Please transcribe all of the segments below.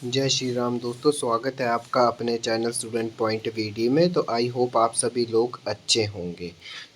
जय श्री राम दोस्तों, स्वागत है आपका अपने चैनल स्टूडेंट पॉइंट वीडियो में। तो आई होप आप सभी लोग अच्छे होंगे।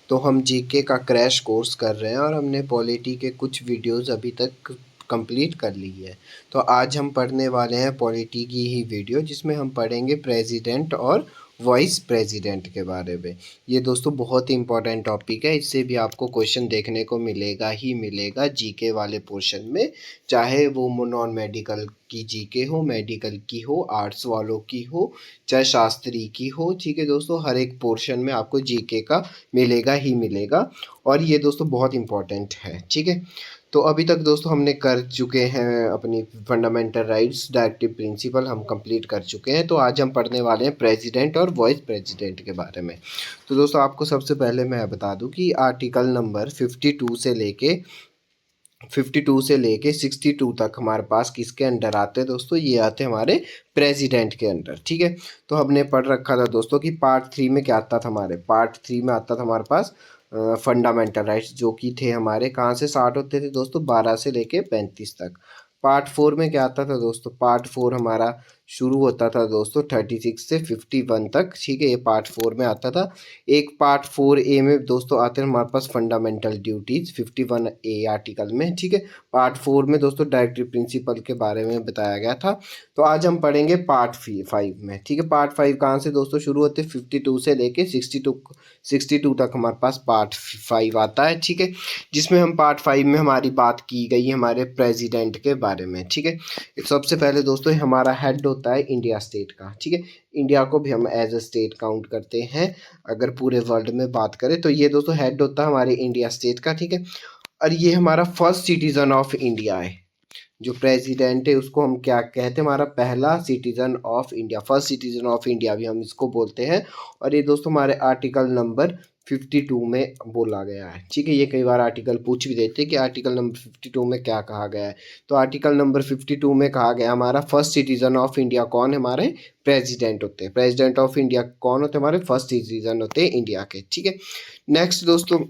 तो हम जीके का क्रैश कोर्स कर रहे हैं और हमने पॉलिटी के कुछ वीडियोस अभी तक कंप्लीट कर ली है। तो आज हम पढ़ने वाले हैं पॉलिटी की ही वीडियो, जिसमें हम पढ़ेंगे प्रेसिडेंट और वाइस प्रेसिडेंट के बारे में। ये दोस्तों बहुत ही इंपॉर्टेंट टॉपिक है, इससे भी आपको क्वेश्चन देखने को मिलेगा ही मिलेगा जीके वाले पोर्शन में, चाहे वो नॉन मेडिकल की जीके हो, मेडिकल की हो, आर्ट्स वालों की हो, चाहे शास्त्री की हो। ठीक है दोस्तों, हर एक पोर्शन में आपको जीके का मिलेगा ही मिलेगा और ये दोस्तों बहुत इंपॉर्टेंट है। ठीक है, तो अभी तक दोस्तों हमने कर चुके हैं अपनी फंडामेंटल राइट्स, डायरेक्टिव प्रिंसिपल हम कंप्लीट कर चुके हैं। तो आज हम पढ़ने वाले हैं प्रेसिडेंट और वाइस प्रेसिडेंट के बारे में। तो दोस्तों आपको सबसे पहले मैं बता दूं कि आर्टिकल नंबर 52 से लेके 62 तक हमारे पास किसके अंडर आते हैं दोस्तों? ये आते हैं हमारे प्रेसिडेंट के अंडर। ठीक है, तो हमने पढ़ रखा था दोस्तों कि पार्ट 3 में क्या आता था, हमारे पार्ट 3 में आता था हमारे पास फंडामेंटल राइट्स, जो कि थे हमारे कहाँ से स्टार्ट होते थे दोस्तों? 12 से लेके 35 तक। पार्ट 4 में क्या आता था दोस्तों? पार्ट 4 हमारा शुरू होता था दोस्तों 36 से 51 तक। ठीक है, ये पार्ट 4 में आता था। एक पार्ट 4A में दोस्तों आते हैं हमारे पास फंडामेंटल ड्यूटीज 51A आर्टिकल में। ठीक है, पार्ट 4 में दोस्तों डायरेक्टिव प्रिंसिपल के बारे में बताया गया था। तो आज हम पढ़ेंगे पार्ट 5 में। ठीक है, पार्ट 5 कहाँ से दोस्तों शुरू होते हैं? 52 से लेके 62 तक हमारे पास पार्ट 5 आता है। ठीक है, जिसमें हम पार्ट 5 में हमारी बात की गई है हमारे प्रेसिडेंट के बारे में। ठीक है, सबसे पहले दोस्तों हमारा हेड होता है इंडिया स्टेट का। ठीक है, इंडिया को भी हम एज अ स्टेट काउंट करते हैं अगर पूरे वर्ल्ड में बात करें तो। ये दोस्तों हेड होता है हमारे इंडिया स्टेट का। ठीक है, और ये हमारा फर्स्ट सिटीजन ऑफ इंडिया है। जो प्रेसिडेंट है उसको हम क्या कहते हैं? हमारा पहला citizen of India, first citizen of India भी हम इसको बोलते हैं। और ये दोस्तों हमारे आर्टिकल नंबर 52 में बोला गया है। ठीक है, ये कई बार आर्टिकल पूछ भी देते हैं कि आर्टिकल नंबर 52 में क्या कहा गया है। तो आर्टिकल नंबर 52 में कहा गया हमारा फर्स्ट सिटीजन ऑफ इंडिया कौन है? हमारे प्रेसिडेंट होते हैं। प्रेसिडेंट ऑफ इंडिया कौन होते हैं? हमारे फर्स्ट सिटीजन होते हैं इंडिया के। ठीक है, नेक्स्ट दोस्तों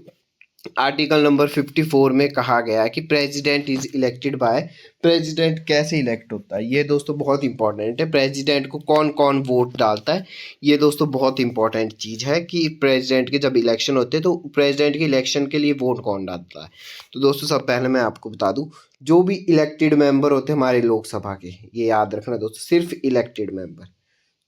आर्टिकल नंबर 54 में कहा गया है कि president is elected by. President कैसे इलेक्ट होता है? ये दोस्तों बहुत इंपॉर्टेंट है। प्रेसिडेंट को कौन कौन वोट डालता है? ये दोस्तों बहुत इंपॉर्टेंट चीज़ है कि प्रेसिडेंट के जब इलेक्शन होते हैं तो प्रेसिडेंट के इलेक्शन के लिए वोट कौन डालता है। तो दोस्तों सब पहले मैं आपको बता दूं, जो भी इलेक्टेड मेंबर होते हैं हमारे लोकसभा के, ये याद रखना दोस्तों, सिर्फ इलेक्टेड मेंबर,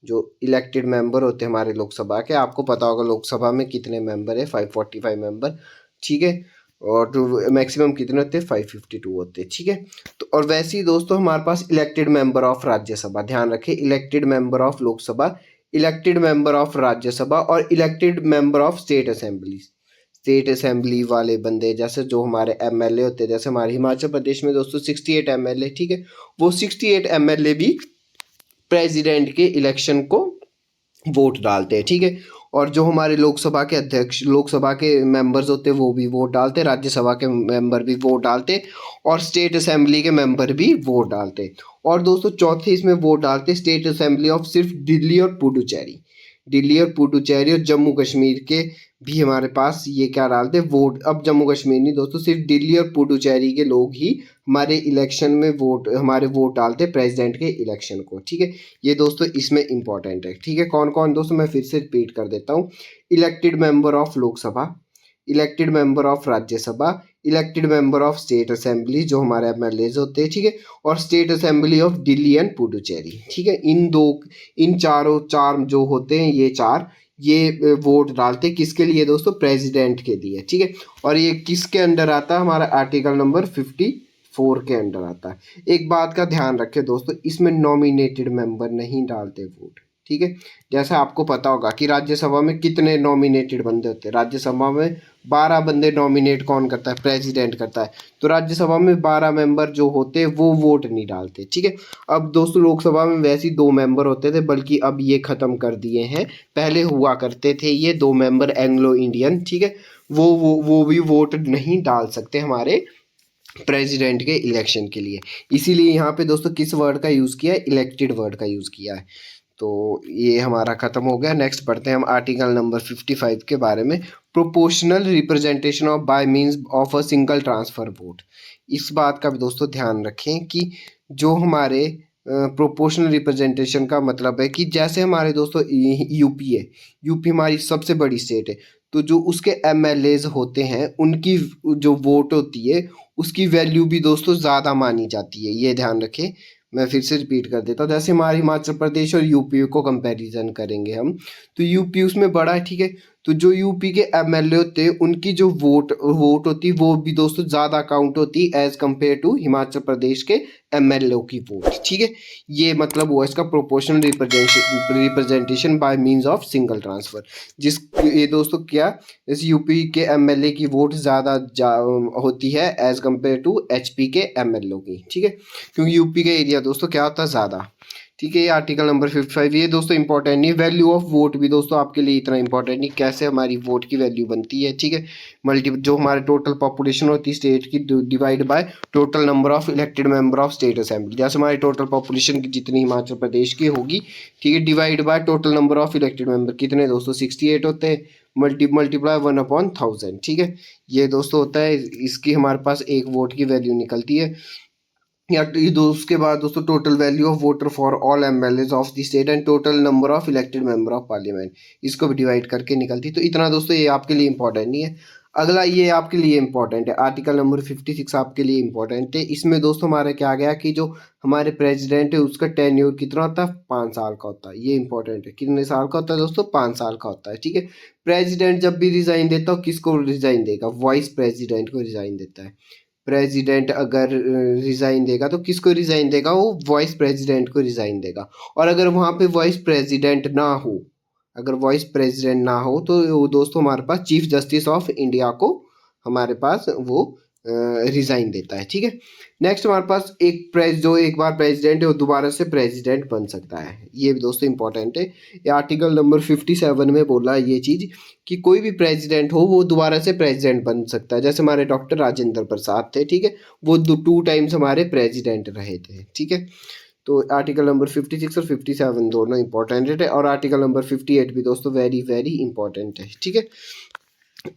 जो इलेक्टेड मेंबर होते हैं हमारे लोकसभा के, आपको पता होगा लोकसभा में कितने मेंबर है? 545 मेंबर। ठीक है, और जो मैक्सिमम कितने होते हैं? 552 होते हैं। ठीक है, तो और वैसे ही दोस्तों हमारे पास इलेक्टेड मेंबर ऑफ राज्यसभा, ध्यान रखें, elected member of Lok Sabha, elected member of Rajya Sabha और elected member of state assembly. State assembly वाले बंदे, जैसे जो हमारे एमएलए होते हैं, जैसे हमारे हिमाचल प्रदेश में दोस्तों 68 एमएलए। ठीक है, वो 68 एमएलए भी प्रेसिडेंट के इलेक्शन को वोट डालते हैं। ठीक है, और जो हमारे लोकसभा के अध्यक्ष, लोकसभा के मेंबर्स होते हैं वो भी वोट डालते हैं, राज्यसभा के मेंबर भी वोट डालते हैं और स्टेट असेंबली के मेंबर भी वोट डालते हैं। और दोस्तों चौथे इसमें वोट डालते हैं स्टेट असेंबली ऑफ सिर्फ दिल्ली और पुडुचेरी। दिल्ली और पुडुचेरी और जम्मू कश्मीर के भी हमारे पास ये क्या डालते हैं? वोट। अब जम्मू कश्मीर नहीं दोस्तों, सिर्फ दिल्ली और पुडुचेरी के लोग ही हमारे इलेक्शन में वोट, हमारे वोट डालते हैं प्रेसिडेंट के इलेक्शन को। ठीक है, ये दोस्तों इसमें इंपॉर्टेंट है। ठीक है, कौन कौन दोस्तों, मैं फिर से रिपीट कर देता हूँ। Elected member of Lok Sabha, elected member of Rajya Sabha, elected member of state assembly जो हमारे एमएलएज होते हैं। ठीक है, और state assembly of Delhi and Puducherry. ठीक है, इन चार जो होते हैं, ये चार, ये वोट डालते किसके लिए दोस्तों? प्रेसिडेंट के लिए। ठीक है, और ये किसके अंडर आता है? हमारा आर्टिकल नंबर 54 के अंडर आता है। एक बात का ध्यान रखें दोस्तों, इसमें नॉमिनेटेड मेंबर नहीं डालते वोट। ठीक है, जैसा आपको पता होगा कि राज्यसभा में कितने नॉमिनेटेड बंदे होते हैं? राज्यसभा में 12 बंदे नॉमिनेट कौन करता है? प्रेसिडेंट करता है। तो राज्यसभा में 12 मेंबर जो होते हैं वो वोट नहीं डालते। ठीक है, अब दोस्तों लोकसभा में वैसे ही 2 मेंबर होते थे, बल्कि अब ये खत्म कर दिए हैं। पहले हुआ करते थे ये 2 मेंबर एंग्लो इंडियन। ठीक है, वो भी वोट नहीं डाल सकते हमारे प्रेसिडेंट के इलेक्शन के लिए। इसीलिए यहाँ पे दोस्तों किस वर्ड का यूज़ किया है? इलेक्टेड वर्ड का यूज़ किया है। तो ये हमारा ख़त्म हो गया। नेक्स्ट पढ़ते हैं हम आर्टिकल नंबर 55 के बारे में। Proportional representation of by means of a single transfer vote. इस बात का भी दोस्तों ध्यान रखें कि जो हमारे प्रोपोर्शनल रिप्रेजेंटेशन का मतलब है कि जैसे हमारे दोस्तों यूपी है, यूपी हमारी सबसे बड़ी स्टेट है, तो जो उसके एमएलएज होते हैं उनकी जो वोट होती है उसकी वैल्यू भी दोस्तों ज़्यादा मानी जाती है, ये ध्यान रखें। मैं फिर से रिपीट कर देता हूँ, जैसे हमारे हिमाचल प्रदेश और यूपी को कंपैरिजन करेंगे हम, तो यूपी उसमें बड़ा है, ठीक है। तो जो यूपी के एमएलए होते हैं उनकी जो वोट होती है वो भी दोस्तों ज़्यादा काउंट होती है as compare to Himachal Pradesh के एमएलए की वोट, ठीक है। ये मतलब हुआ इसका proportional representation by means of single transfer. जिस ये दोस्तों क्या, इस यूपी के एमएलए की वोट ज़्यादा होती है एज कम्पेयर टू एचपी के एमएलए की, ठीक है, क्योंकि यूपी का एरिया दोस्तों क्या होता है ज़्यादा, ठीक है। ये आर्टिकल नंबर 55 ये दोस्तों इंपॉर्टेंट नहीं। वैल्यू ऑफ वोट भी दोस्तों आपके लिए इतना इंपॉर्टेंट नहीं, कैसे हमारी वोट की वैल्यू बनती है, ठीक है। जो हमारे टोटल पॉपुलेशन होती है स्टेट की divide by total number of elected member of state assembly, जैसे हमारी टोटल पॉपुलेशन की जितनी हिमाचल प्रदेश की होगी, ठीक है, divide by total number of elected member कितने दोस्तों 68 होते हैं, मल्टीप्लाई 1/1000, ठीक है। ये दोस्तों होता है, इसकी हमारे पास एक वोट की वैल्यू निकलती है। या ये दो उसके बाद दोस्तों total value of voter for all MLA of the state and total number of elected member of parliament, इसको भी डिवाइड करके निकलती। तो इतना दोस्तों ये आपके लिए इंपॉर्टेंट नहीं है। अगला ये आपके लिए इंपॉर्टेंट है, आर्टिकल नंबर 56 आपके लिए इंपॉर्टेंट है। इसमें दोस्तों हमारे क्या गया कि जो हमारे प्रेसिडेंट है उसका टेन्योर कितना होता है, 5 साल का होता है। ये इंपॉर्टेंट है, कितने साल का होता है दोस्तों, 5 साल का होता है, ठीक है। प्रेसिडेंट जब भी रिजाइन देता हो किसको रिजाइन देगा, वाइस प्रेसिडेंट को रिजाइन देता है। प्रेसिडेंट अगर रिज़ाइन देगा तो किसको रिज़ाइन देगा, वो वाइस प्रेसिडेंट को रिज़ाइन देगा। और अगर वहाँ पे वाइस प्रेसिडेंट ना हो, अगर वाइस प्रेसिडेंट ना हो तो वो दोस्तों हमारे पास चीफ जस्टिस ऑफ इंडिया को हमारे पास वो रिज़ाइन देता है, ठीक है। नेक्स्ट हमारे पास जो एक बार प्रेसिडेंट है वो दोबारा से प्रेसिडेंट बन सकता है, ये भी दोस्तों इंपॉर्टेंट है। ये आर्टिकल नंबर 57 में बोला है ये चीज़ कि कोई भी प्रेसिडेंट हो वो दोबारा से प्रेसिडेंट बन सकता है। जैसे हमारे डॉक्टर राजेंद्र प्रसाद थे, ठीक है, वो 2 टाइम्स हमारे प्रेसिडेंट रहे थे, ठीक है। तो आर्टिकल नंबर 56 और 57 दोनों इंपॉर्टेंट है, और आर्टिकल नंबर 58 भी दोस्तों वेरी वेरी इंपॉर्टेंट है, ठीक है।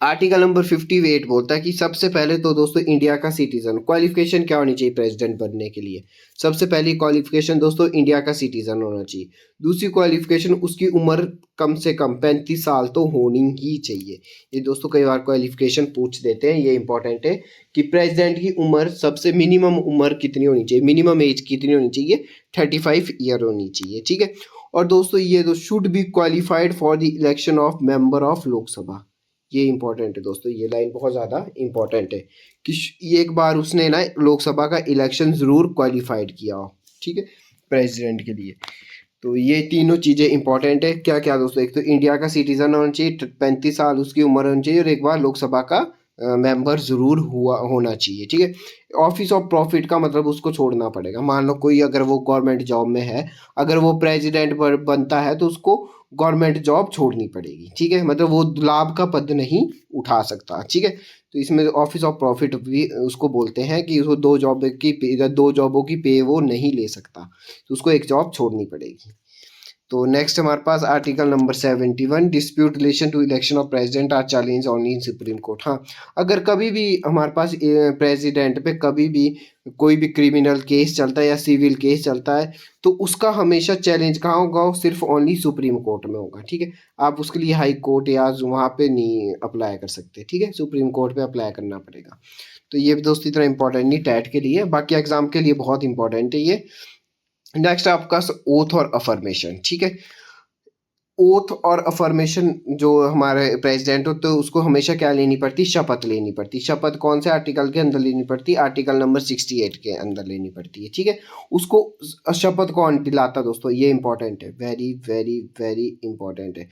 आर्टिकल नंबर 58 बोलता है कि सबसे पहले तो दोस्तों इंडिया का सिटीजन, क्वालिफिकेशन क्या होनी चाहिए प्रेसिडेंट बनने के लिए, सबसे पहली क्वालिफिकेशन दोस्तों इंडिया का सिटीजन होना चाहिए। दूसरी क्वालिफिकेशन उसकी उम्र कम से कम 35 साल तो होनी ही चाहिए। ये दोस्तों कई बार क्वालिफिकेशन पूछ देते हैं, ये इंपॉर्टेंट है कि प्रेसिडेंट की उम्र सबसे मिनिमम उम्र कितनी होनी चाहिए, मिनिमम एज कितनी होनी चाहिए, 35 ईयर होनी चाहिए, ठीक है। और दोस्तों ये तो should be qualified for the election of member of Lok Sabha, ये इंपॉर्टेंट है दोस्तों, ये लाइन बहुत ज़्यादा इंपॉर्टेंट है कि एक बार उसने ना लोकसभा का इलेक्शन ज़रूर क्वालिफाइड किया हो, ठीक है, प्रेसिडेंट के लिए। तो ये तीनों चीज़ें इंपॉर्टेंट है। क्या क्या दोस्तों, एक तो इंडिया का सिटीजन होना चाहिए, 35 साल उसकी उम्र होनी चाहिए, और एक बार लोकसभा का मेंबर ज़रूर होना चाहिए, ठीक है। ऑफिस ऑफ प्रॉफिट का मतलब उसको छोड़ना पड़ेगा। मान लो कोई अगर वो गवर्नमेंट जॉब में है, अगर वो प्रेसिडेंट बनता है तो उसको गवर्नमेंट जॉब छोड़नी पड़ेगी, ठीक है, मतलब वो लाभ का पद नहीं उठा सकता, ठीक है। तो इसमें ऑफिस ऑफ प्रॉफिट भी उसको बोलते हैं कि उसको दो जॉबों की पे वो नहीं ले सकता, तो उसको एक जॉब छोड़नी पड़ेगी। तो नेक्स्ट हमारे पास article number 71, dispute relation to election of president are challenge only in supreme court. हाँ, अगर कभी भी हमारे पास प्रेसिडेंट पे कभी भी कोई भी क्रिमिनल केस चलता है या सिविल केस चलता है तो उसका हमेशा चैलेंज कहाँ होगा, वो सिर्फ ओनली सुप्रीम कोर्ट में होगा, ठीक है। आप उसके लिए हाई कोर्ट या वहाँ पे नहीं अप्लाई कर सकते, ठीक है, सुप्रीम कोर्ट पे अप्लाई करना पड़ेगा। तो ये भी दोस्तों इतना इंपॉर्टेंट नहीं टैट के लिए, बाकी एग्जाम के लिए बहुत इंपॉर्टेंट है ये। नेक्स्ट आपका ओथ और अफर्मेशन, ठीक है। ओथ और अफर्मेशन जो हमारे प्रेसिडेंट होते हैं उसको हमेशा क्या लेनी पड़ती, शपथ लेनी पड़ती। शपथ कौन से आर्टिकल के अंदर लेनी पड़ती, आर्टिकल नंबर 68 के अंदर लेनी पड़ती है, ठीक है। उसको शपथ कौन दिलाता दोस्तों, ये इंपॉर्टेंट है, वेरी वेरी वेरी इंपॉर्टेंट है।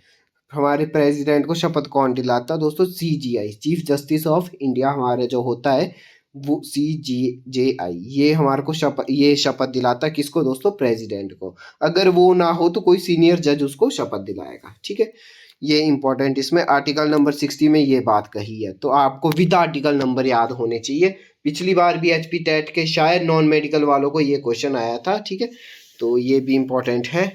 हमारे प्रेसिडेंट को शपथ कौन दिलाता दोस्तों, CJI, chief justice of India हमारे जो होता है वो CJI, ये हमारे को ये शपथ दिलाता किसको दोस्तों, प्रेसिडेंट को। अगर वो ना हो तो कोई सीनियर जज उसको शपथ दिलाएगा, ठीक है। ये इंपॉर्टेंट, इसमें आर्टिकल नंबर 60 में ये बात कही है, तो आपको विद आर्टिकल नंबर याद होने चाहिए। पिछली बार भी HP टेट के शायद नॉन मेडिकल वालों को ये क्वेश्चन आया था, ठीक है, तो ये भी इंपॉर्टेंट है।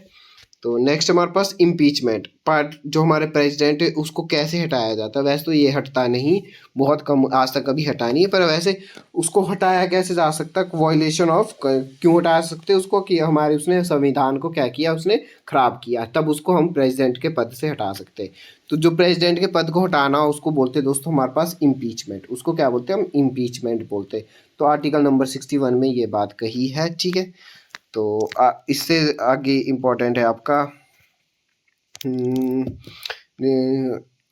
तो नेक्स्ट हमारे पास इम्पीचमेंट पार्ट, जो हमारे प्रेसिडेंट है उसको कैसे हटाया जाता है। वैसे तो ये हटता नहीं, बहुत कम, आज तक कभी हटा नहीं है, पर वैसे उसको हटाया कैसे जा सकता है, वायलेशन ऑफ, क्यों हटा सकते हैं उसको, कि हमारे उसने संविधान को क्या किया, उसने खराब किया, तब उसको हम प्रेसिडेंट के पद से हटा सकते हैं। तो जो प्रेसिडेंट के पद को हटाना हो उसको बोलते हैं दोस्तों हमारे पास इम्पीचमेंट, उसको क्या बोलते हैं हम, इम्पीचमेंट बोलते हैं। तो आर्टिकल नंबर 61 में ये बात कही है, ठीक है। तो इससे आगे इम्पोर्टेंट है आपका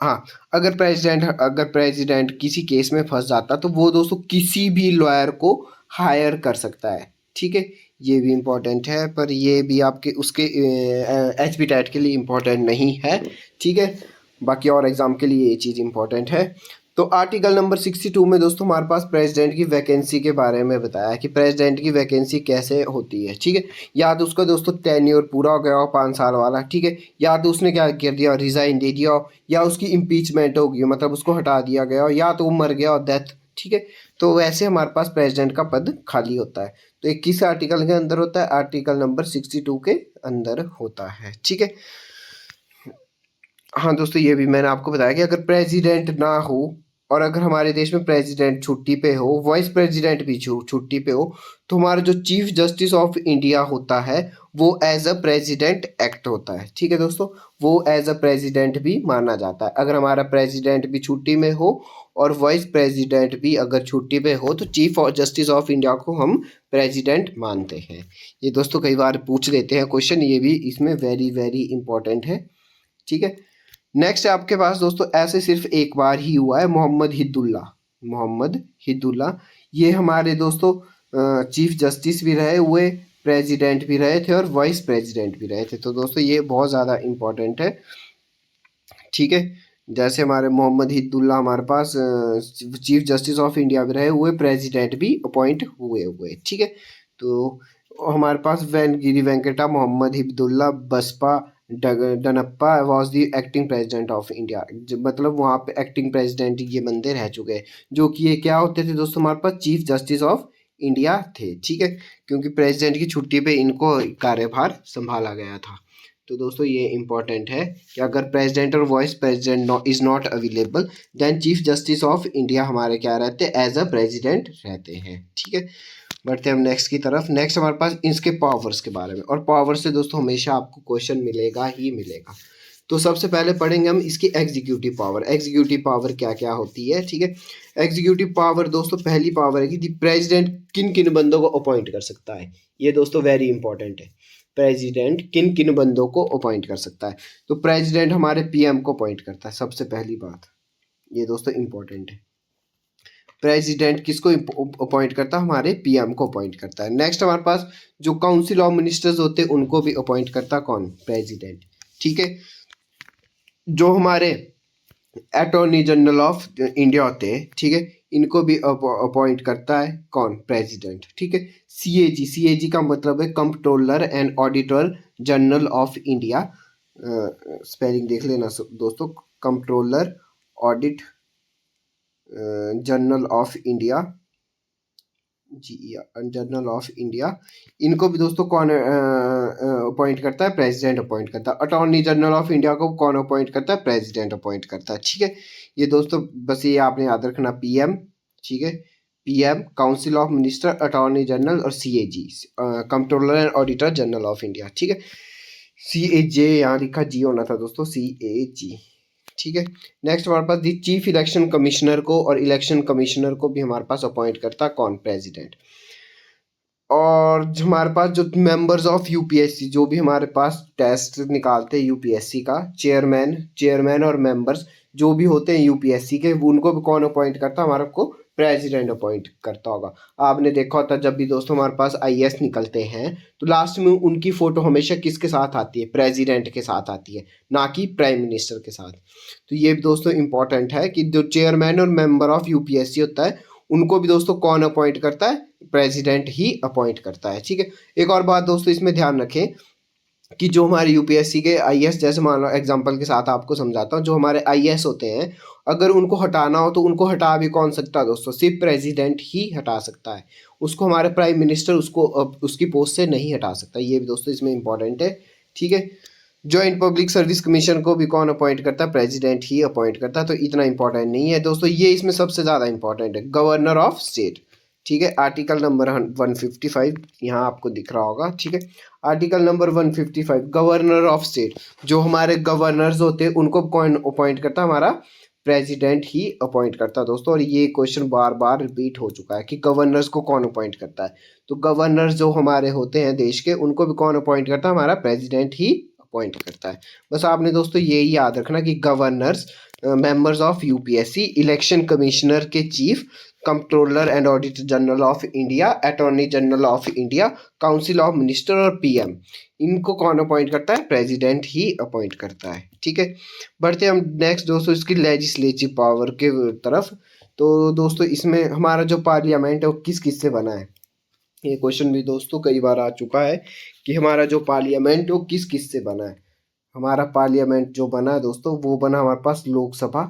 हाँ, अगर प्रेसिडेंट किसी केस में फंस जाता तो वो दोस्तों किसी भी लॉयर को हायर कर सकता है, ठीक है। ये भी इम्पोर्टेंट है, पर ये भी आपके उसके HB टेट के लिए इम्पोर्टेंट नहीं है, ठीक है। बाकी और एग्जाम के लिए ये चीज़ इम्पोर्टेंट है। तो आर्टिकल नंबर 62 में दोस्तों हमारे पास प्रेसिडेंट की वैकेंसी के बारे में बताया है कि प्रेसिडेंट की वैकेंसी कैसे होती है, ठीक है। या तो उसका दोस्तों टेन्योर पूरा हो गया हो 5 साल वाला, ठीक है, या तो उसने क्या कर दिया, रिजाइन दे दिया हो, या उसकी इम्पीचमेंट हो गई, मतलब उसको हटा दिया गया हो, या तो वो मर गया हो, डेथ, ठीक है। तो वैसे हमारे पास प्रेसिडेंट का पद खाली होता है। तो एक किस आर्टिकल के अंदर होता है, आर्टिकल नंबर 62 के अंदर होता है, ठीक है। हाँ दोस्तों, ये भी मैंने आपको बताया कि अगर प्रेसिडेंट ना हो और अगर हमारे देश में प्रेसिडेंट छुट्टी पे हो, वाइस प्रेसिडेंट भी छुट्टी पे हो, तो हमारा जो चीफ जस्टिस ऑफ इंडिया होता है वो एज अ प्रेसिडेंट एक्ट होता है, ठीक है दोस्तों। वो एज अ प्रेसिडेंट भी माना जाता है। अगर हमारा प्रेसिडेंट भी छुट्टी में हो और वाइस प्रेसिडेंट भी अगर छुट्टी पे हो तो चीफ जस्टिस ऑफ इंडिया को हम प्रेसिडेंट मानते हैं। ये दोस्तों कई बार पूछ लेते हैं क्वेश्चन, ये भी इसमें वेरी वेरी इंपॉर्टेंट है, ठीक है। नेक्स्ट है आपके पास दोस्तों, ऐसे सिर्फ एक बार ही हुआ है, मोहम्मद हिद्दुल्ला। ये हमारे दोस्तों चीफ जस्टिस भी रहे हुए, प्रेसिडेंट भी रहे थे और वाइस प्रेसिडेंट भी रहे थे। तो दोस्तों ये बहुत ज़्यादा इम्पोर्टेंट है, ठीक है। जैसे हमारे मोहम्मद हिद्दुल्ला हमारे पास चीफ जस्टिस ऑफ इंडिया भी रहे हुए, प्रेसिडेंट भी अपॉइंट हुए, ठीक है। तो हमारे पास Giri Venkata Mohammad Hidayatullah Basappa Danappa was the acting president of India. मतलब वहाँ पे एक्टिंग प्रेसिडेंट ये बंदे रह चुके हैं, जो कि ये क्या होते थे दोस्तों, हमारे पास चीफ जस्टिस ऑफ इंडिया थे, ठीक है। क्योंकि प्रेसिडेंट की छुट्टी पे इनको कार्यभार संभाला गया था। तो दोस्तों ये इंपॉर्टेंट है कि अगर प्रेसिडेंट और vice president is not available then chief justice of India हमारे क्या रहते हैं, एज अ प्रेसिडेंट रहते हैं, ठीक है। बढ़ते हैं हम नेक्स्ट की तरफ। नेक्स्ट हमारे पास इसके पावर्स के बारे में, और पावर से दोस्तों हमेशा आपको क्वेश्चन मिलेगा ही मिलेगा। तो सबसे पहले पढ़ेंगे हम इसकी एग्जीक्यूटिव पावर। एग्जीक्यूटिव पावर क्या क्या होती है, ठीक है। एग्जीक्यूटिव पावर दोस्तों पहली पावर है कि प्रेसिडेंट किन किन बंदों को अपॉइंट कर सकता है। ये दोस्तों वेरी इंपॉर्टेंट है, प्रेसिडेंट किन किन बंदों को अपॉइंट कर सकता है। तो प्रेसिडेंट हमारे पीएम को अपॉइंट करता है, सबसे पहली बात, ये दोस्तों इंपॉर्टेंट है। प्रेसिडेंट किसको अपॉइंट करता है, हमारे पीएम को अपॉइंट करता है। नेक्स्ट हमारे पास जो काउंसिल ऑफ मिनिस्टर्स होते हैं उनको भी अपॉइंट करता है कौन, प्रेसिडेंट, ठीक है। जो हमारे अटॉर्नी जनरल ऑफ इंडिया होते हैं, ठीक है, इनको भी अपॉइंट करता है कौन, प्रेसिडेंट, ठीक है। सीएजी का मतलब है controller and auditor general of India. Spelling देख लेना दोस्तों, controller audit general of India, general of India. इनको भी दोस्तों कौन अपॉइंट करता है, प्रेसिडेंट अपॉइंट करता है। अटॉर्नी जनरल ऑफ इंडिया को कौन अपॉइंट करता है, प्रेसिडेंट अपॉइंट करता है, ठीक है। ये दोस्तों बस ये आपने याद रखना, पीएम, ठीक है, PM, council of minister, attorney general और CAG, controller and auditor general of India, ठीक है। सीएजे यहाँ लिखा जी होना था दोस्तों, सीएजी, ठीक है। नेक्स्ट हमारे पास दी चीफ इलेक्शन कमिश्नर को और इलेक्शन कमिश्नर को भी हमारे पास अपॉइंट करता है कौन, प्रेसिडेंट। और हमारे पास जो मेंबर्स ऑफ यूपीएससी, जो भी हमारे पास टेस्ट निकालते हैं यूपीएससी का, चेयरमैन और मेंबर्स जो भी होते हैं यूपीएससी के, उनको भी कौन अपॉइंट करता है, हमारे को प्रेसिडेंट अपॉइंट करता होगा। आपने देखा होता जब भी दोस्तों हमारे पास आईएएस निकलते हैं तो लास्ट में उनकी फोटो हमेशा किसके साथ आती है, प्रेसिडेंट के साथ आती है, ना कि प्राइम मिनिस्टर के साथ। तो ये भी दोस्तों इंपॉर्टेंट है कि जो चेयरमैन और मेंबर ऑफ यूपीएससी होता है उनको भी दोस्तों कौन अपॉइंट करता है, प्रेसिडेंट ही अपॉइंट करता है, ठीक है। एक और बात दोस्तों इसमें ध्यान रखें कि जो हमारे यूपीएससी के आईएएस, जैसे मान लो एग्जांपल के साथ आपको समझाता हूँ, जो हमारे आईएएस होते हैं अगर उनको हटाना हो तो उनको हटा भी कौन सकता है दोस्तों, सिर्फ प्रेसिडेंट ही हटा सकता है। उसको हमारे प्राइम मिनिस्टर उसको उसकी पोस्ट से नहीं हटा सकता। ये भी दोस्तों इसमें इंपॉर्टेंट है, ठीक है। जॉइंट पब्लिक सर्विस कमीशन को भी कौन अपॉइंट करता है? प्रेसिडेंट ही अपॉइंट करता है, तो इतना इंपॉर्टेंट नहीं है दोस्तों। ये इसमें सबसे ज़्यादा इंपॉर्टेंट है, गवर्नर ऑफ स्टेट। ठीक है, आर्टिकल नंबर 155 यहाँ आपको दिख रहा होगा। ठीक है, article number 155, governor of state, जो हमारे गवर्नर्स होते हैं उनको कौन अपॉइंट करता है? हमारा प्रेसिडेंट ही अपॉइंट करता है दोस्तों। और ये क्वेश्चन बार बार रिपीट हो चुका है कि गवर्नर्स को कौन अपॉइंट करता है। तो गवर्नर्स जो हमारे होते हैं देश के, उनको भी कौन अपॉइंट करता है? हमारा प्रेसिडेंट ही अपॉइंट करता है। बस आपने दोस्तों यही याद रखना कि governors, members of UPSC, election commissioner के chief, controller and auditor general of India, attorney general of India, council of minister और पीएम, इनको कौन अपॉइंट करता है? प्रेसिडेंट ही अपॉइंट करता है। ठीक है, बढ़ते हम नेक्स्ट दोस्तों इसकी लेजिस्लेटिव पावर के तरफ। तो दोस्तों इसमें हमारा जो पार्लियामेंट है वो किस किस से बना है? ये क्वेश्चन भी दोस्तों कई बार आ चुका है कि हमारा जो पार्लियामेंट वो किस किस से बना है। हमारा पार्लियामेंट जो बना है दोस्तों वो बना हमारे पास लोकसभा,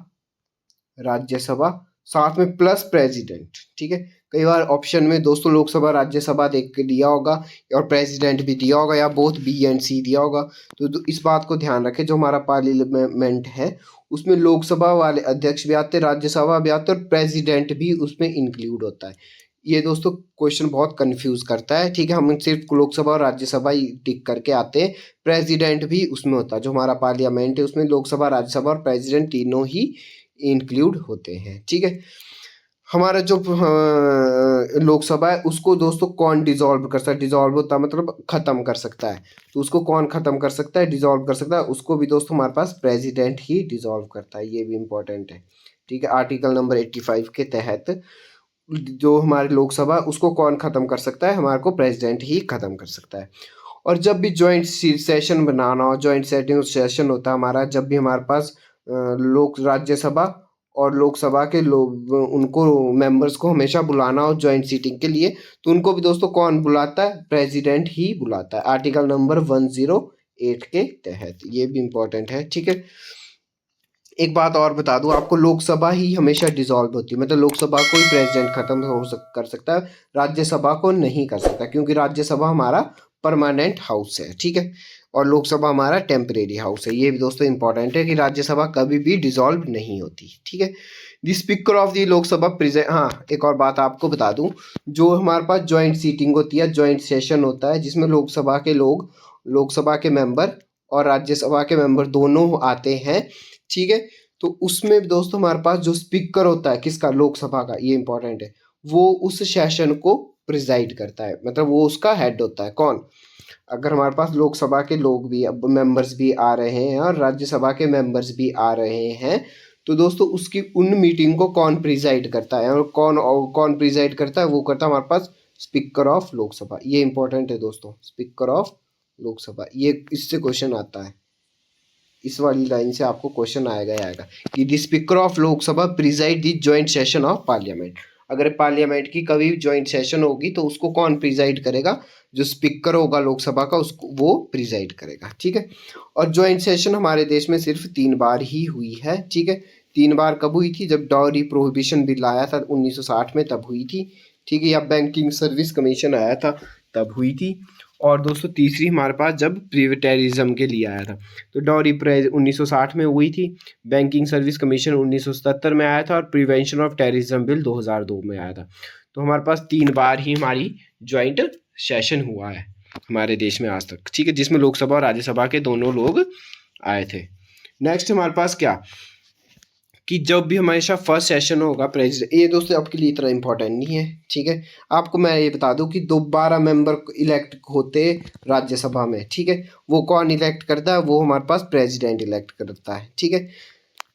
राज्यसभा, साथ में प्लस प्रेसिडेंट। ठीक है, कई बार ऑप्शन में दोस्तों लोकसभा राज्यसभा देख के दिया होगा और प्रेसिडेंट भी दिया होगा या बोथ बी एंड सी दिया होगा। तो इस बात को ध्यान रखें, जो हमारा पार्लियामेंट है उसमें लोकसभा वाले अध्यक्ष भी आते हैं, राज्यसभा भी आते हैं और प्रेसिडेंट भी उसमें इंक्लूड होता है। ये दोस्तों क्वेश्चन बहुत कंफ्यूज करता है। ठीक है, हम सिर्फ लोकसभा और राज्यसभा ही टिक करके आते हैं, प्रेसिडेंट भी उसमें होता है। जो हमारा पार्लियामेंट है उसमें लोकसभा, राज्यसभा और प्रेसिडेंट तीनों ही इंक्लूड होते हैं। ठीक है, हमारा जो लोकसभा है उसको दोस्तों कौन डिसॉल्व कर सकता है? डिसॉल्व होता है मतलब खत्म कर सकता है। तो उसको कौन खत्म कर सकता है, डिसॉल्व कर सकता है? उसको भी दोस्तों हमारे पास प्रेसिडेंट ही डिसॉल्व करता है। ये भी इंपॉर्टेंट है। ठीक है, आर्टिकल नंबर 85 के तहत जो हमारी लोकसभा उसको कौन खत्म कर सकता है? हमारे को प्रेसिडेंट ही खत्म कर सकता है। और जब भी जॉइंट सेशन बनाना हो, जॉइंट सेशन होता है हमारा, जब भी हमारे पास लोक राज्यसभा और लोकसभा के लोग, उनको मेंबर्स को हमेशा बुलाना हो जॉइंट सीटिंग के लिए, तो उनको भी दोस्तों कौन बुलाता है? प्रेसिडेंट ही बुलाता है, आर्टिकल नंबर 108 के तहत। ये भी इंपॉर्टेंट है। ठीक है, एक बात और बता दूं आपको, लोकसभा ही हमेशा डिसॉल्व होती है, मतलब लोकसभा को ही प्रेसिडेंट खत्म कर सकता है, राज्यसभा को नहीं कर सकता, क्योंकि राज्यसभा हमारा परमानेंट हाउस है। ठीक है, और लोकसभा हमारा टेम्परेरी हाउस है। ये भी दोस्तों इंपॉर्टेंट है कि राज्यसभा कभी भी डिसॉल्व नहीं होती। ठीक है, the speaker of the Lok Sabha present. हाँ, एक और बात आपको बता दूं, जो हमारे पास ज्वाइंट सीटिंग होती है, ज्वाइंट सेशन होता है जिसमें लोकसभा के लोग, लोकसभा के मेंबर और राज्यसभा के मेंबर दोनों आते हैं। ठीक है, तो उसमें भी दोस्तों हमारे पास जो स्पीकर होता है किसका? लोकसभा का, ये इंपॉर्टेंट है, वो उस सेशन को प्रिजाइड करता है, मतलब वो उसका हेड होता है। कौन? अगर हमारे पास लोकसभा के लोग भी, अब मेंबर्स भी आ रहे हैं और राज्यसभा के मेंबर्स भी आ रहे हैं, तो दोस्तों उसकी उन मीटिंग को कौन प्रिजाइड करता है? और कौन प्रिजाइड करता है? वो करता है हमारे पास स्पीकर ऑफ लोकसभा। ये इंपॉर्टेंट है दोस्तों, स्पीकर ऑफ लोकसभा, ये इससे क्वेश्चन आता है, इस वाली लाइन से आपको क्वेश्चन आएगा कि the speaker of Lok Sabha preside the joint session of parliament. अगर पार्लियामेंट की कभी जॉइंट सेशन होगी तो उसको कौन प्रिजाइड करेगा? जो स्पीकर होगा लोकसभा का, उसको वो प्रिजाइड करेगा। ठीक है, और जॉइंट सेशन हमारे देश में सिर्फ 3 बार ही हुई है। ठीक है, 3 बार कब हुई थी? जब डाउरी प्रोहिबिशन बिल आया था 1960 में, तब हुई थी। ठीक है, या बैंकिंग सर्विस कमीशन आया था तब हुई थी। और दोस्तों तीसरी हमारे पास जब प्रिवेटेरिज्म के लिए आया था, तो डाउरी 1960 में हुई थी, बैंकिंग सर्विस कमीशन 1977 में आया था और प्रिवेंशन ऑफ टेररिज्म बिल 2002 में आया था। तो हमारे पास 3 बार ही हमारी ज्वाइंट सेशन हुआ है हमारे देश में आज तक। ठीक है, जिसमें लोकसभा और राज्यसभा के दोनों लोग आए थे। नेक्स्ट हमारे पास क्या कि जब भी हमेशा फर्स्ट सेशन होगा प्रेसिडेंट, ये दोस्तों आपके लिए इतना इंपॉर्टेंट नहीं है। ठीक है, आपको मैं ये बता दूं कि 12 मेंबर इलेक्ट होते राज्यसभा में। ठीक है, वो कौन इलेक्ट करता है? वो हमारे पास प्रेसिडेंट इलेक्ट करता है। ठीक है,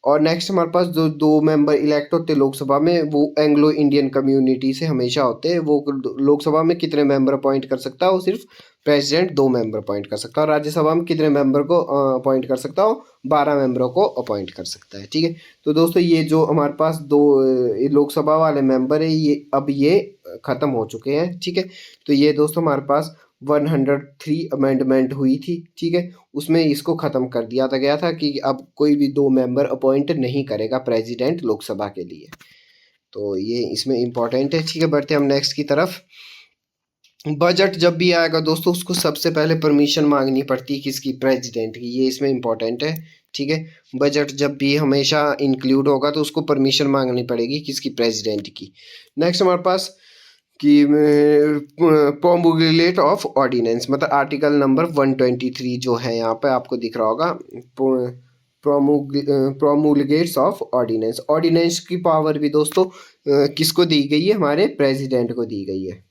और नेक्स्ट हमारे पास जो 2 मेंबर इलेक्ट होते हैं लोकसभा में, वो एंग्लो इंडियन कम्युनिटी से हमेशा होते हैं। वो लोकसभा में कितने मेंबर अपॉइंट कर सकता है? वो सिर्फ प्रेसिडेंट 2 मेंबर अपॉइंट कर सकता है। और राज्यसभा में कितने मेंबर को अपॉइंट कर सकता हो? 12 मेंबरों को अपॉइंट कर सकता है। ठीक है, तो दोस्तों ये जो हमारे पास 2 लोकसभा वाले मेंबर है, ये अब ये ख़त्म हो चुके हैं। ठीक है, तो ये दोस्तों हमारे पास 103 अमेंडमेंट हुई थी। ठीक है, उसमें इसको ख़त्म कर दिया था गया था कि अब कोई भी 2 मेंबर अपॉइंट नहीं करेगा प्रेसिडेंट लोकसभा के लिए। तो ये इसमें इम्पॉर्टेंट है। ठीक है, बढ़ते हम नेक्स्ट की तरफ। बजट जब भी आएगा दोस्तों उसको सबसे पहले परमिशन मांगनी पड़ती है किसकी, प्रेसिडेंट की, ये इसमें इंपॉर्टेंट है। ठीक है, बजट जब भी हमेशा इंक्लूड होगा तो उसको परमिशन मांगनी पड़ेगी किसकी, प्रेसिडेंट की। नेक्स्ट हमारे पास कि प्रोमुलेट ऑफ ऑर्डिनेंस, मतलब आर्टिकल नंबर 123 जो है यहाँ पे आपको दिख रहा होगा, प्रोमुलगेट्स ऑफ ऑर्डिनेंस। ऑर्डिनेंस की पावर भी दोस्तों किसको दी गई है, हमारे प्रेसिडेंट को दी गई है।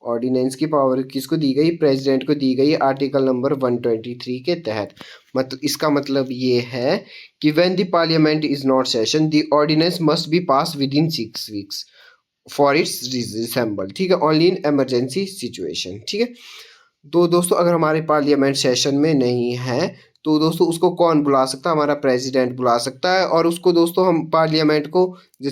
ऑर्डिनेंस की पावर किसको दी गई, प्रेसिडेंट को दी गई आर्टिकल नंबर 123 के तहत। मतलब इसका मतलब ये है कि when the parliament is not session the ordinance must be pass within 6 weeks for its resemble. ठीक है, ओनली इन इमरजेंसी सिचुएशन। ठीक है, तो दोस्तों अगर हमारे पार्लियामेंट सेशन में नहीं है तो दोस्तों उसको कौन बुला सकता है, हमारा प्रेसिडेंट बुला सकता है। और उसको दोस्तों हम पार्लियामेंट को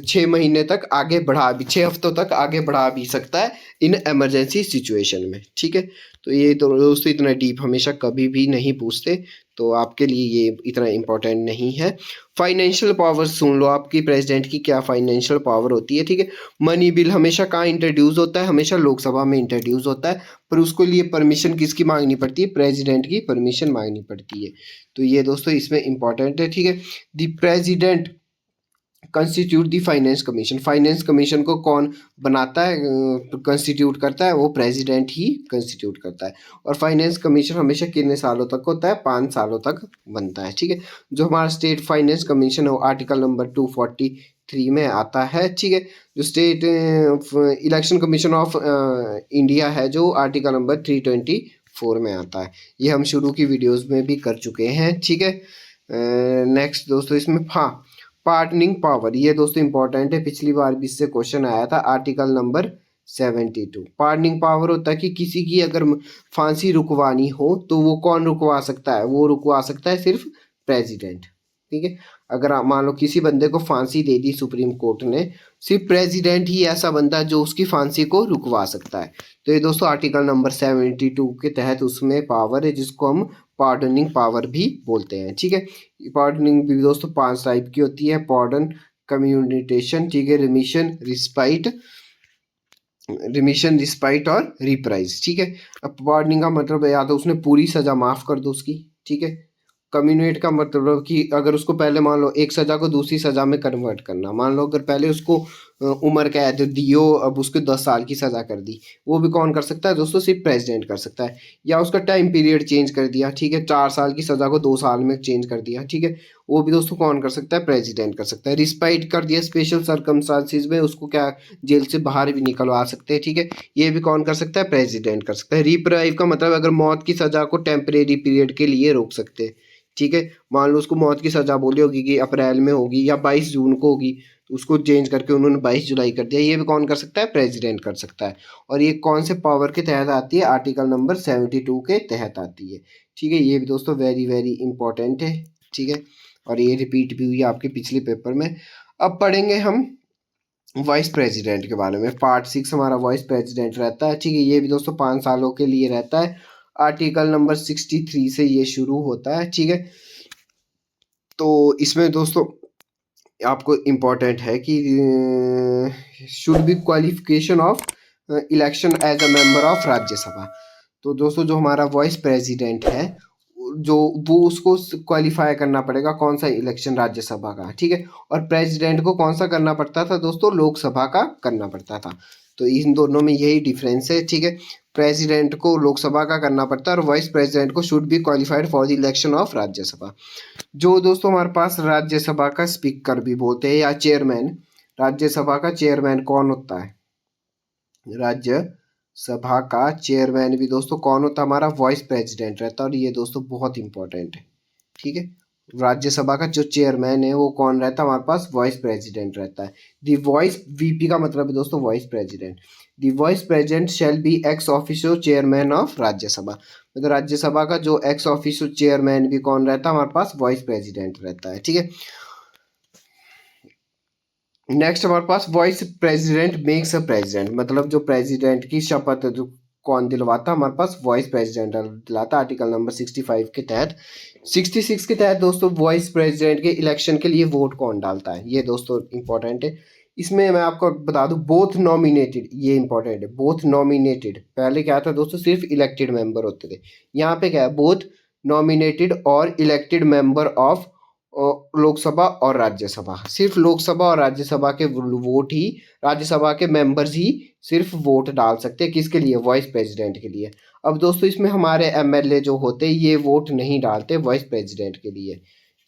6 महीने तक आगे बढ़ा भी, 6 हफ्तों तक आगे बढ़ा भी सकता है इन इमरजेंसी सिचुएशन में। ठीक है, तो ये तो दोस्तों इतना डीप हमेशा कभी भी नहीं पूछते, तो आपके लिए ये इतना इम्पोर्टेंट नहीं है। फाइनेंशियल पावर सुन लो आपकी प्रेसिडेंट की क्या फाइनेंशियल पावर होती है। ठीक है, मनी बिल हमेशा कहाँ इंट्रोड्यूस होता है, हमेशा लोकसभा में इंट्रोड्यूस होता है, पर उसको लिए परमिशन किसकी मांगनी पड़ती है, प्रेसिडेंट की परमिशन मांगनी पड़ती है। तो ये दोस्तों इसमें इंपॉर्टेंट है। ठीक है, the president constitute the finance commission. Finance commission को कौन बनाता है, कंस्टिट्यूट करता है, वो प्रेसिडेंट ही कंस्टिट्यूट करता है। और फाइनेंस कमीशन हमेशा कितने सालों तक होता है, 5 सालों तक बनता है। ठीक है, जो हमारा स्टेट फाइनेंस कमीशन है वो आर्टिकल नंबर 243 में आता है। ठीक है, जो state election commission of India है जो आर्टिकल नंबर 324 में आता है। ये हम शुरू की वीडियोज़ में भी कर चुके हैं। ठीक है, नेक्स्ट दोस्तों इसमें हाँ पार्टनिंग पावर, ये दोस्तों इंपॉर्टेंट है, पिछली बार भी इससे क्वेश्चन आया था, आर्टिकल नंबर 72। पार्टनिंग पावर होता है कि किसी की अगर फांसी रुकवानी हो तो वो कौन रुकवा सकता है, वो रुकवा सकता है सिर्फ प्रेसिडेंट। ठीक है, अगर आप मान लो किसी बंदे को फांसी दे दी सुप्रीम कोर्ट ने, सिर्फ प्रेसिडेंट ही ऐसा बंदा है जो उसकी फांसी को रुकवा सकता है। तो ये दोस्तों आर्टिकल नंबर 72 के तहत उसमें पावर है जिसको हम पार्डनिंग पावर भी बोलते हैं। ठीक है, पार्डनिंग भी दोस्तों 5 टाइप की होती है, पार्डन, कम्युनिटेशन, ठीक है, रिमिशन रिस्पाइट और रिप्राइज। ठीक है, अब पार्डनिंग का मतलब है या तो उसने पूरी सजा माफ कर दो उसकी। ठीक है, कम्युनेट का मतलब कि अगर उसको पहले मान लो एक सजा को दूसरी सजा में कन्वर्ट करना, मान लो अगर पहले उसको उम्र कैद दियो, अब उसको 10 साल की सजा कर दी, वो भी कौन कर सकता है दोस्तों, सिर्फ प्रेसिडेंट कर सकता है। या उसका टाइम पीरियड चेंज कर दिया, ठीक है, 4 साल की सजा को 2 साल में चेंज कर दिया, ठीक है, वो भी दोस्तों कौन कर सकता है, प्रेसिडेंट कर सकता है। रिस्पाइट कर दिया स्पेशल सर्कमस्टांसिस में, उसको क्या जेल से बाहर भी निकलवा सकते हैं। ठीक है, ये भी कौन कर सकता है, प्रेसिडेंट कर सकता है। रिप्राइव का मतलब अगर मौत की सजा को टेम्परेरी पीरियड के लिए रोक सकते हैं। ठीक है, मान लो उसको मौत की सजा बोली होगी कि अप्रैल में होगी या 22 जून को होगी, तो उसको चेंज करके उन्होंने 22 जुलाई कर दिया, ये भी कौन कर सकता है, प्रेसिडेंट कर सकता है। और ये कौन से पावर के तहत आती है, आर्टिकल नंबर 72 के तहत आती है। ठीक है, ये भी दोस्तों वेरी वेरी इंपॉर्टेंट है। ठीक है, और ये रिपीट भी हुई है आपके पिछले पेपर में। अब पढ़ेंगे हम वाइस प्रेसिडेंट के बारे में। पार्ट 6 हमारा वाइस प्रेसिडेंट रहता है। ठीक है, ये भी दोस्तों 5 सालों के लिए रहता है। आर्टिकल नंबर 63 से ये शुरू होता है। ठीक है, तो इसमें दोस्तों आपको इम्पोर्टेंट है कि should be qualification of election as a member of Rajya Sabha. तो दोस्तों जो हमारा वाइस प्रेसिडेंट है जो वो उसको क्वालिफाई करना पड़ेगा कौन सा, इलेक्शन राज्यसभा का। ठीक है, और प्रेसिडेंट को कौन सा करना पड़ता था दोस्तों, लोकसभा का करना पड़ता था। तो इन दोनों में यही डिफरेंस है। ठीक है, प्रेसिडेंट को लोकसभा का करना पड़ता है और वाइस प्रेसिडेंट को should be qualified for the election of Rajya Sabha. जो दोस्तों हमारे पास राज्यसभा का स्पीकर भी बोलते हैं या चेयरमैन, राज्यसभा का चेयरमैन कौन होता है, राज्यसभा का चेयरमैन भी दोस्तों कौन होता है, हमारा वाइस प्रेसिडेंट रहता है। और ये दोस्तों बहुत इंपॉर्टेंट है। ठीक है, राज्यसभा का जो चेयरमैन है वो कौन रहता है, हमारे पास वाइस प्रेसिडेंट रहता है। दी वॉइस, वीपी का मतलब है दोस्तों vice president. The vice president shall be ex officio chairman of Rajya Sabha. मतलब राज्यसभा का जो एक्स ऑफिशियो चेयरमैन भी कौन रहता है, हमारे पास वाइस प्रेसिडेंट रहता है। ठीक है, नेक्स्ट हमारे पास vice president makes a president, मतलब जो प्रेसिडेंट की शपथ जो कौन दिलवाता, हमारे पास वॉइस प्रेसिडेंट दिलाता, आर्टिकल नंबर 65 के तहत। 66 के तहत दोस्तों वॉइस प्रेसिडेंट के इलेक्शन के लिए वोट कौन डालता है, ये दोस्तों इंपॉर्टेंट है। इसमें मैं आपको बता दूं बोथ नॉमिनेटेड, ये इंपॉर्टेंट है, बोथ नॉमिनेटेड। पहले क्या था दोस्तों, सिर्फ इलेक्टेड मेंबर होते थे, यहाँ पे क्या है, बोथ नॉमिनेटेड और इलेक्टेड मेंबर ऑफ लोकसभा और राज्यसभा। सिर्फ लोकसभा और राज्यसभा के वोट ही, राज्यसभा के मेंबर्स ही सिर्फ वोट डाल सकते हैं, किसके लिए, वाइस प्रेसिडेंट के लिए। अब दोस्तों इसमें हमारे एमएलए जो होते हैं ये वोट नहीं डालते वाइस प्रेसिडेंट के लिए,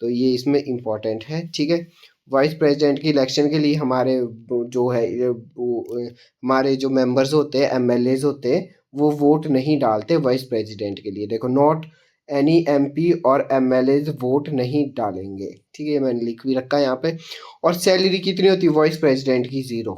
तो ये इसमें इम्पोर्टेंट है, ठीक है। वाइस प्रेसिडेंट की इलेक्शन के लिए हमारे जो है हमारे जो मेंबर्स होते हैं, एमएलएज होते हैं, वो वोट नहीं डालते वाइस प्रेसिडेंट के लिए। देखो, नॉट एनी एमपी और एमएलएज वोट नहीं डालेंगे, ठीक है, ये मैंने लिख भी रखा है यहाँ पे। और सैलरी कितनी होती है वाइस प्रेसिडेंट की, 0।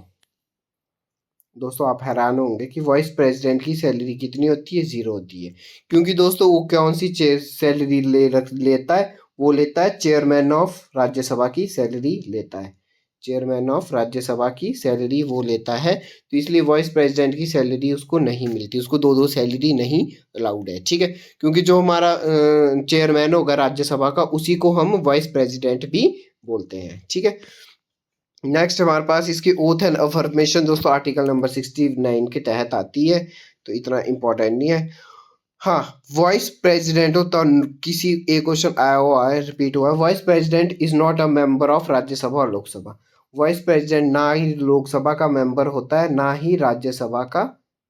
दोस्तों आप हैरान होंगे कि वाइस प्रेसिडेंट की सैलरी कितनी होती है, 0 होती है। क्योंकि दोस्तों वो कौन सी सैलरी लेता है, वो लेता है चेयरमैन ऑफ राज्यसभा की सैलरी लेता है, चेयरमैन ऑफ राज्यसभा की सैलरी वो लेता है। तो इसलिए वाइस प्रेसिडेंट की सैलरी उसको नहीं मिलती, उसको दो दो सैलरी नहीं अलाउड है, ठीक है। क्योंकि जो हमारा चेयरमैन होगा राज्यसभा का, उसी को हम वाइस प्रेसिडेंट भी बोलते हैं, ठीक है। नेक्स्ट हमारे पास इसकी ओथ एंड अफर्मेशन दोस्तों आर्टिकल नंबर 69 के तहत आती है, तो इतना इम्पोर्टेंट नहीं है। हाँ, वाइस प्रेसिडेंट हो तो किसी एक क्वेश्चन आया हुआ है, रिपीट हुआ है, vice president is not a member of Rajya Sabha और लोकसभा। वाइस प्रेसिडेंट ना ही लोकसभा का मेंबर होता है, ना ही राज्यसभा का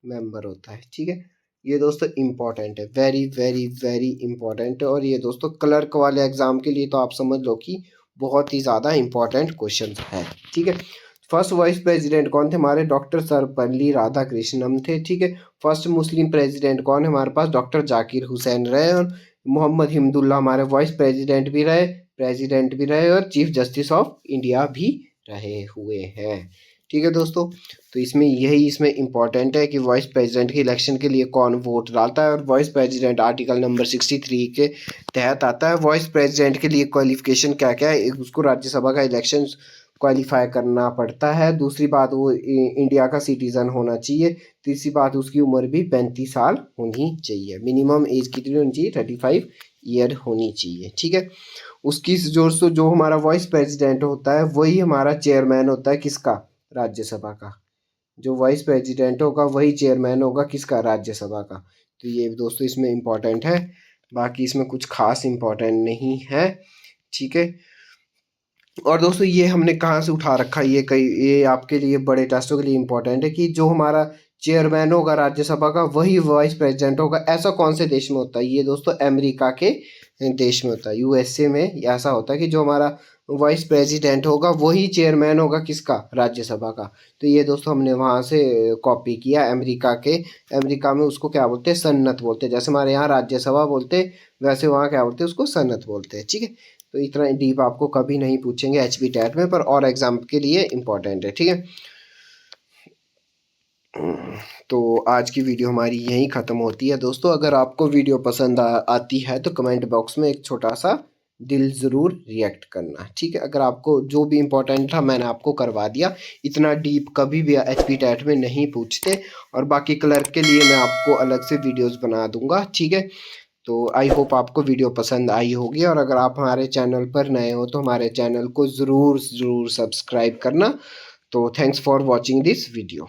मेंबर होता है, ठीक है। ये दोस्तों इम्पोर्टेंट है, वेरी वेरी वेरी इंपॉर्टेंट है। और ये दोस्तों क्लर्क वाले एग्जाम के लिए तो आप समझ लो कि बहुत ही ज़्यादा इंपॉर्टेंट क्वेश्चन है, ठीक है। फर्स्ट वाइस प्रेसिडेंट कौन थे हमारे, डॉक्टर सर्वपल्ली राधाकृष्णन थे, ठीक है। फर्स्ट मुस्लिम प्रेसिडेंट कौन है हमारे पास, डॉक्टर जाकिर हुसैन रहे। और मोहम्मद हिमदुल्ला हमारे वाइस प्रेसिडेंट भी रहे, प्रेसिडेंट भी रहे, और चीफ जस्टिस ऑफ इंडिया भी रहे हुए हैं, ठीक है दोस्तों। तो इसमें यही इसमें इम्पॉर्टेंट है कि वाइस प्रेसिडेंट के इलेक्शन के लिए कौन वोट डालता है। और वाइस प्रेसिडेंट आर्टिकल नंबर 63 के तहत आता है। वाइस प्रेसिडेंट के लिए क्वालिफिकेशन क्या क्या है, उसको राज्यसभा का इलेक्शन क्वालिफाई करना पड़ता है। दूसरी बात, वो इंडिया का सिटीजन होना चाहिए। तीसरी बात, उसकी उम्र भी 35 साल होनी चाहिए। मिनिमम एज कितनी होनी चाहिए, 35 ईयर होनी चाहिए, ठीक है। उसकी जो हमारा वाइस प्रेसिडेंट होता है वही हमारा चेयरमैन होता है, किसका, राज्यसभा का। जो वाइस प्रेसिडेंट होगा वही चेयरमैन होगा, किसका, राज्यसभा का। तो ये दोस्तों इसमें इम्पोर्टेंट है, बाकी इसमें कुछ खास इम्पोर्टेंट नहीं है, ठीक है। और दोस्तों ये हमने कहाँ से उठा रखा है, ये आपके लिए बड़े टेस्टों के लिए इम्पोर्टेंट है कि जो हमारा चेयरमैन होगा राज्यसभा का वही वाइस प्रेसिडेंट होगा। ऐसा कौन से देश में होता है, ये दोस्तों अमेरिका के देश में होता है, यूएसए में ऐसा होता है कि जो हमारा वाइस प्रेसिडेंट होगा वही चेयरमैन होगा, किसका, राज्यसभा का। तो ये दोस्तों हमने वहाँ से कॉपी किया, अमेरिका में उसको क्या बोलते हैं, सन्नत बोलते हैं। जैसे हमारे यहाँ राज्यसभा बोलते हैं, वैसे वहाँ क्या बोलते हैं, उसको सन्नत बोलते हैं, ठीक है। तो इतना डीप आपको कभी नहीं पूछेंगे एचबी टैट में, पर और एग्जाम के लिए इम्पोर्टेंट है, ठीक है। तो आज की वीडियो हमारी यहीं ख़त्म होती है दोस्तों। अगर आपको वीडियो पसंद आती है तो कमेंट बॉक्स में एक छोटा सा दिल ज़रूर रिएक्ट करना, ठीक है। अगर आपको जो भी इम्पोर्टेंट था मैंने आपको करवा दिया, इतना डीप कभी भी एचपी टैट में नहीं पूछते। और बाकी क्लर्क के लिए मैं आपको अलग से वीडियोस बना दूंगा, ठीक है। तो आई होप आपको वीडियो पसंद आई होगी। और अगर आप हमारे चैनल पर नए हो तो हमारे चैनल को ज़रूर ज़रूर सब्सक्राइब करना। तो thanks for watching this video.